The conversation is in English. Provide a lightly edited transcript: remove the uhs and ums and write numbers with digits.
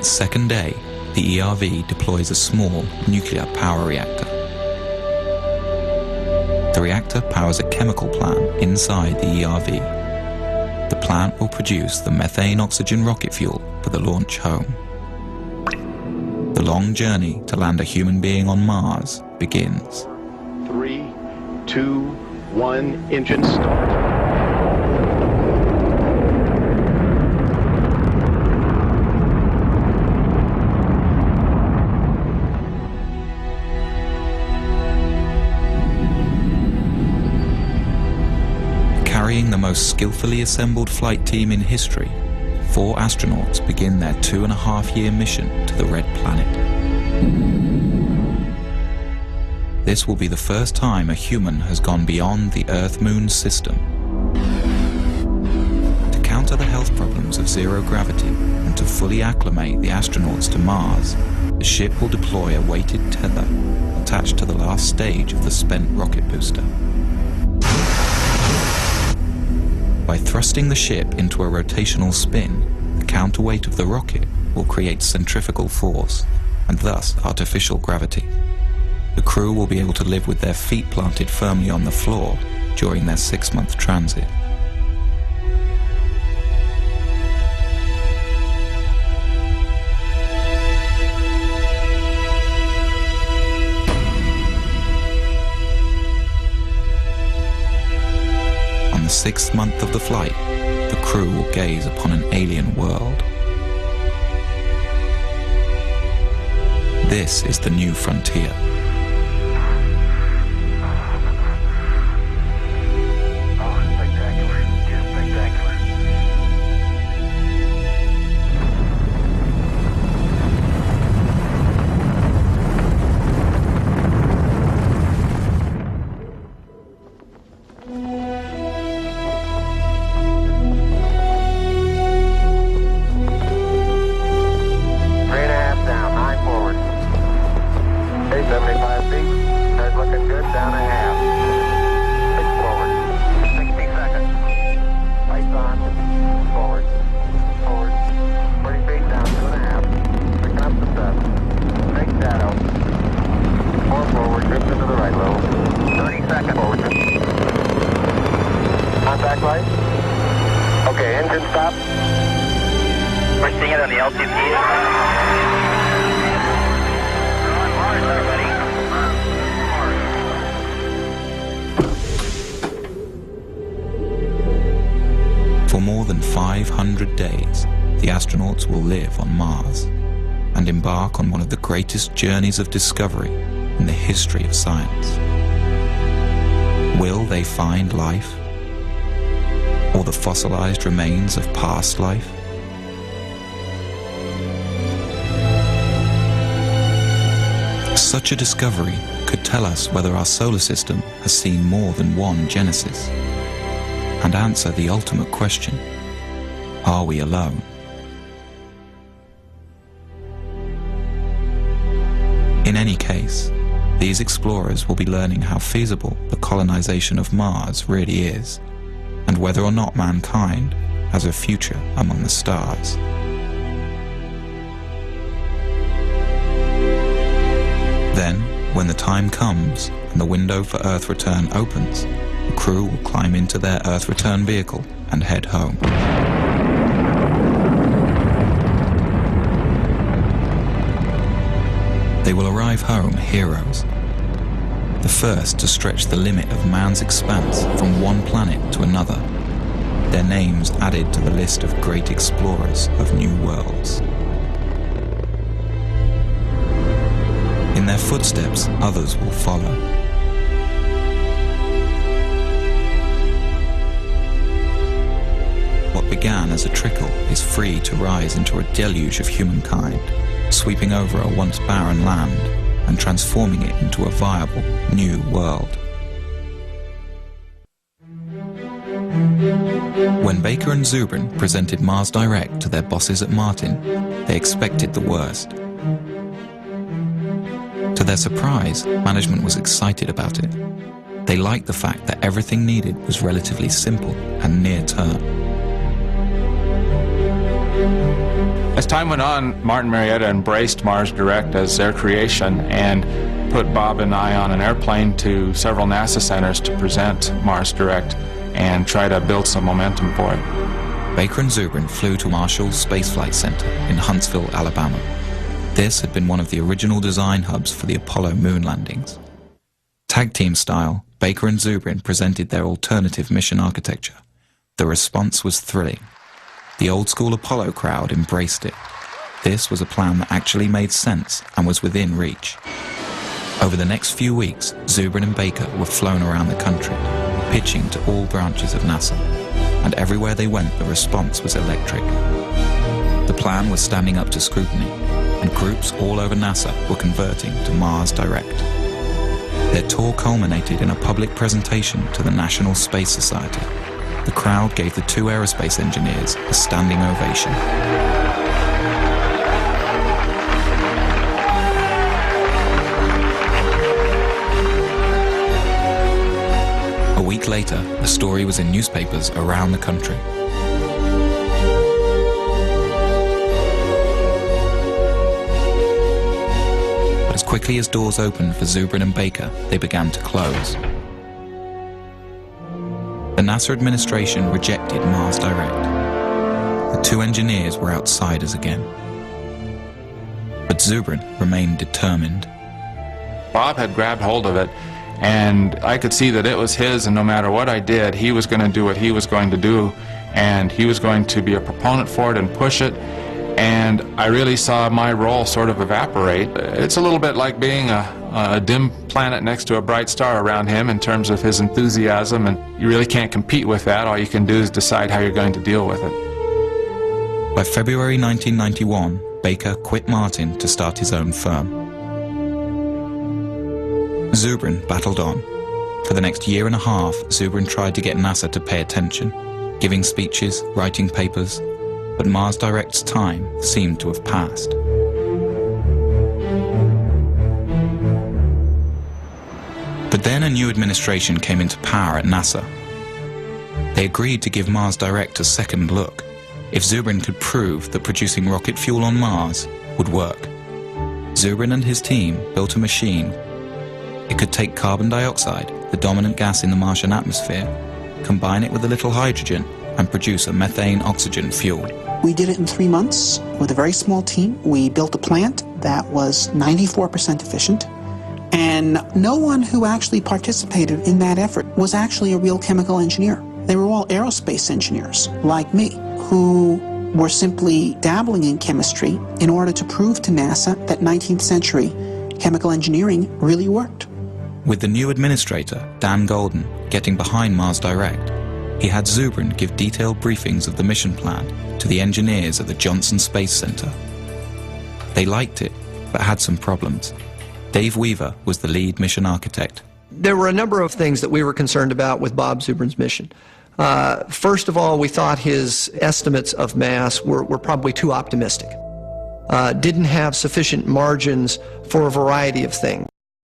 its second day, the ERV deploys a small nuclear power reactor. The reactor powers a chemical plant inside the ERV. The plant will produce the methane-oxygen rocket fuel for the launch home. The long journey to land a human being on Mars begins. 3, 2, 1, engine start. Carrying the most skillfully assembled flight team in history, 4 astronauts begin their 2.5-year mission to the Red Planet. This will be the first time a human has gone beyond the Earth-Moon system. To counter the health problems of zero gravity and to fully acclimate the astronauts to Mars, the ship will deploy a weighted tether attached to the last stage of the spent rocket booster. By thrusting the ship into a rotational spin, the counterweight of the rocket will create centrifugal force, and thus artificial gravity. The crew will be able to live with their feet planted firmly on the floor during their 6-month transit. On the 6th month of the flight, the crew will gaze upon an alien world. This is the new frontier. Okay, engine stop. We're seeing it on the LTP. For more than 500 days, the astronauts will live on Mars and embark on one of the greatest journeys of discovery in the history of science. Will they find life? Or the fossilized remains of past life? Such a discovery could tell us whether our solar system has seen more than one genesis, and answer the ultimate question: are we alone? In any case, these explorers will be learning how feasible the colonization of Mars really is, and whether or not mankind has a future among the stars. Then, when the time comes and the window for Earth return opens, the crew will climb into their Earth return vehicle and head home. They will arrive home heroes, the first to stretch the limit of man's expanse from one planet to another, their names added to the list of great explorers of new worlds. In their footsteps, others will follow. What began as a trickle is free to rise into a deluge of humankind, sweeping over a once barren land and transforming it into a viable new world. When Baker and Zubrin presented Mars Direct to their bosses at Martin, they expected the worst. To their surprise, management was excited about it. They liked the fact that everything needed was relatively simple and near-term. As time went on, Martin Marietta embraced Mars Direct as their creation and put Bob and I on an airplane to several NASA centers to present Mars Direct and try to build some momentum for it. Baker and Zubrin flew to Marshall Space Flight Center in Huntsville, Alabama. This had been one of the original design hubs for the Apollo moon landings. Tag team style, Baker and Zubrin presented their alternative mission architecture. The response was thrilling. The old-school Apollo crowd embraced it. This was a plan that actually made sense and was within reach. Over the next few weeks, Zubrin and Baker were flown around the country, pitching to all branches of NASA. And everywhere they went, the response was electric. The plan was standing up to scrutiny, and groups all over NASA were converting to Mars Direct. Their tour culminated in a public presentation to the National Space Society. The crowd gave the two aerospace engineers a standing ovation. A week later, the story was in newspapers around the country. But as quickly as doors opened for Zubrin and Baker, they began to close. The NASA administration rejected Mars Direct. The two engineers were outsiders again. But Zubrin remained determined. Bob had grabbed hold of it, and I could see that it was his, and no matter what I did, he was going to do what he was going to do, and he was going to be a proponent for it and push it, and I really saw my role sort of evaporate. It's a little bit like being a dim planet next to a bright star around him in terms of his enthusiasm, and you really can't compete with that. All you can do is decide how you're going to deal with it. By February 1991, Baker quit Martin to start his own firm. Zubrin battled on. For the next year and a half, Zubrin tried to get NASA to pay attention, giving speeches, writing papers, but Mars Direct's time seemed to have passed. But then a new administration came into power at NASA. They agreed to give Mars Direct a second look if Zubrin could prove that producing rocket fuel on Mars would work. Zubrin and his team built a machine. It could take carbon dioxide, the dominant gas in the Martian atmosphere, combine it with a little hydrogen, and produce a methane-oxygen fuel. We did it in 3 months with a very small team. We built a plant that was 94% efficient, and no one who actually participated in that effort was actually a real chemical engineer. They were all aerospace engineers, like me, who were simply dabbling in chemistry in order to prove to NASA that 19th century chemical engineering really worked. With the new administrator, Dan Golden, getting behind Mars Direct, he had Zubrin give detailed briefings of the mission plan to the engineers at the Johnson Space Center. They liked it, but had some problems. Dave Weaver was the lead mission architect. There were a number of things that we were concerned about with Bob Zubrin's mission. First of all, we thought his estimates of mass were probably too optimistic. Didn't have sufficient margins for a variety of things.